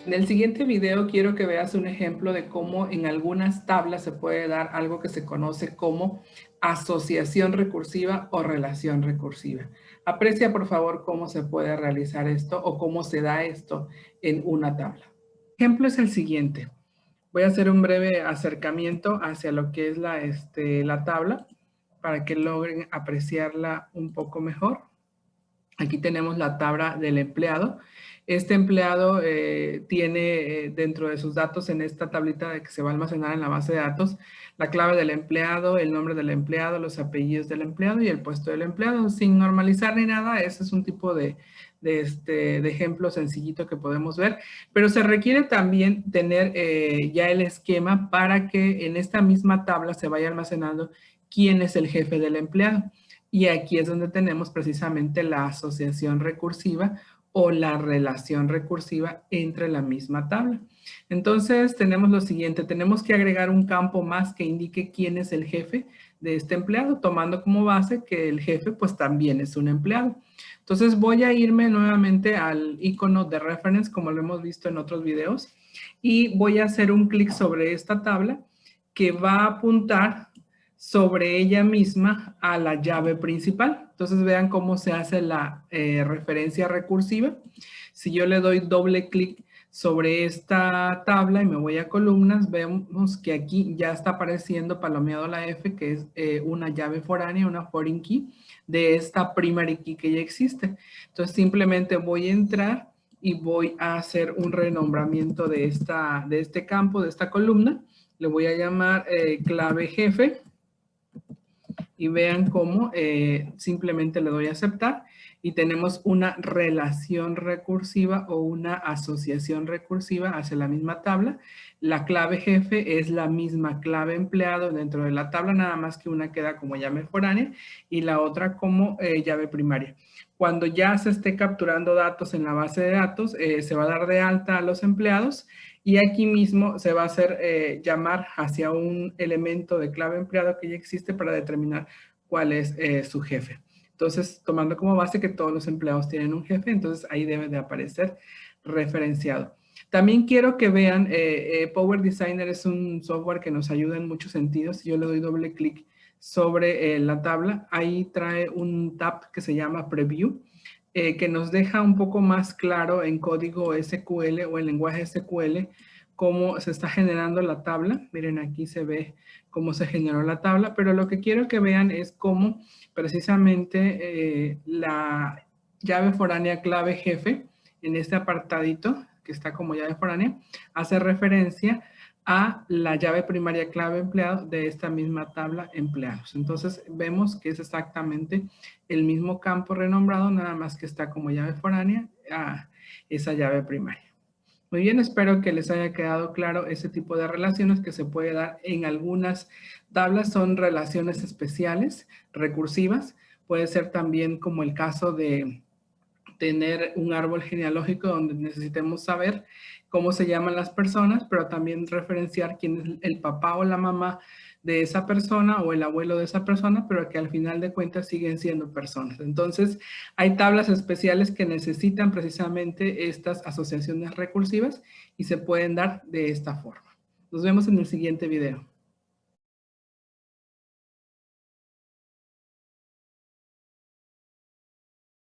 En el siguiente video quiero que veas un ejemplo de cómo en algunas tablas se puede dar algo que se conoce como asociación recursiva o relación recursiva. Aprecia por favor cómo se puede realizar esto o cómo se da esto en una tabla. El ejemplo es el siguiente. Voy a hacer un breve acercamiento hacia lo que es la tabla para que logren apreciarla un poco mejor. Aquí tenemos la tabla del empleado. Este empleado tiene dentro de sus datos en esta tablita de que se va a almacenar en la base de datos la clave del empleado, el nombre del empleado, los apellidos del empleado y el puesto del empleado. Sin normalizar ni nada, ese es un tipo de ejemplo sencillito que podemos ver. Pero se requiere también tener ya el esquema para que en esta misma tabla se vaya almacenando quién es el jefe del empleado. Y aquí es donde tenemos precisamente la asociación recursiva o la relación recursiva entre la misma tabla. Entonces tenemos lo siguiente, tenemos que agregar un campo más que indique quién es el jefe de este empleado, tomando como base que el jefe pues también es un empleado. Entonces voy a irme nuevamente al icono de reference como lo hemos visto en otros videos y voy a hacer un clic sobre esta tabla que va a apuntar sobre ella misma a la llave principal. Entonces vean cómo se hace la referencia recursiva. Si yo le doy doble clic sobre esta tabla y me voy a columnas, vemos que aquí ya está apareciendo palomeado la F, que es una llave foránea, una foreign key de esta primary key que ya existe. Entonces simplemente voy a entrar y voy a hacer un renombramiento de este campo, de esta columna. Le voy a llamar clave jefe y vean cómo simplemente le doy a aceptar y tenemos una relación recursiva o una asociación recursiva hacia la misma tabla. La clave jefe es la misma clave empleado dentro de la tabla, nada más que una queda como llave foránea y la otra como llave primaria. Cuando ya se esté capturando datos en la base de datos, se va a dar de alta a los empleados y aquí mismo se va a hacer llamar hacia un elemento de clave empleado que ya existe para determinar cuál es su jefe. Entonces, tomando como base que todos los empleados tienen un jefe, entonces ahí debe de aparecer referenciado. También quiero que vean, Power Designer es un software que nos ayuda en muchos sentidos. Si yo le doy doble clic sobre la tabla, ahí trae un tab que se llama Preview, que nos deja un poco más claro en código SQL o en lenguaje SQL cómo se está generando la tabla. Miren, aquí se ve cómo se generó la tabla, pero lo que quiero que vean es cómo precisamente la llave foránea clave jefe en este apartadito que está como llave foránea hace referencia a la llave primaria clave empleado de esta misma tabla empleados. Entonces vemos que es exactamente el mismo campo renombrado, nada más que está como llave foránea a esa llave primaria. Muy bien, espero que les haya quedado claro ese tipo de relaciones que se puede dar en algunas tablas. Son relaciones especiales, recursivas. Puede ser también como el caso de tener un árbol genealógico donde necesitemos saber cómo se llaman las personas, pero también referenciar quién es el papá o la mamá de esa persona o el abuelo de esa persona, pero que al final de cuentas siguen siendo personas. Entonces, hay tablas especiales que necesitan precisamente estas asociaciones recursivas y se pueden dar de esta forma. Nos vemos en el siguiente video.